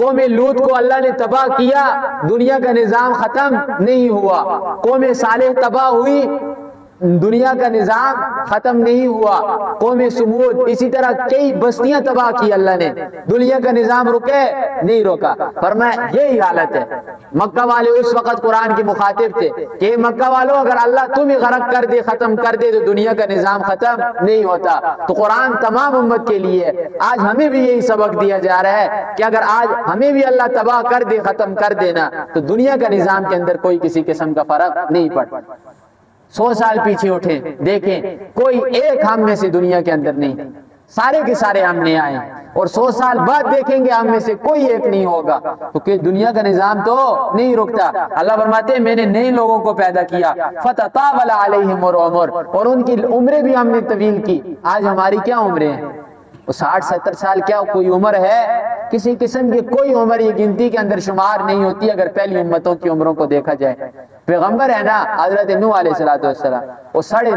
قوم لوط کو اللہ نے تباہ کیا، دنیا کا نظام ختم نہیں ہوا۔ قوم صالح تباہ ہوئی، دنیا کا نظام ختم نہیں ہوا۔ قوم سمود اسی طرح کئی بستیاں تباہ کی اللہ نے، دنیا کا نظام رکے نہیں روکا۔ فرمایا یہی حالت ہے۔ مکہ والے اس وقت قرآن کے مخاطب تھے کہ مکہ والوں اگر اللہ تمہیں غرق کر دے، ختم کر دے تو دنیا کا نظام ختم نہیں ہوتا۔ تو قرآن تمام امت کے لیے، آج ہمیں بھی یہی سبق دیا جا رہا ہے کہ اگر آج ہمیں بھی اللہ تباہ کر دے، ختم کر دینا، تو دنیا کا نظام کے اندر کوئی کسی قسم کا فرق نہیں پڑتا۔ 100 سال پیچھے اٹھیں دیکھیں، کوئی ایک ہم میں سے دنیا کے اندر نہیں، سارے کے سارے ہم نے آئے، اور 100 سال بعد دیکھیں گے ہم میں سے کوئی ایک نہیں ہوگا، کیونکہ دنیا کا نظام تو نہیں رکتا۔ اللہ فرماتے ہیں میں نے نئے لوگوں کو پیدا کیا، فَتَطَاوَلَ عَلَيْهِمُ الْعُمُرُ، اور ان کی عمریں بھی ہم نے طویل کی۔ آج ہماری کیا عمریں ہیں؟ 60-70 سال کیا کوئی عمر ہے؟ کسی قسم کی کوئی عمر یہ گنتی کے اندر شمار نہیں ہوتی اگر پہلی امتوں کی عمروں کو دیکھا جائے۔ پیغمبر ہے نا حضرت نوح علیہ السلام، وہ 9.5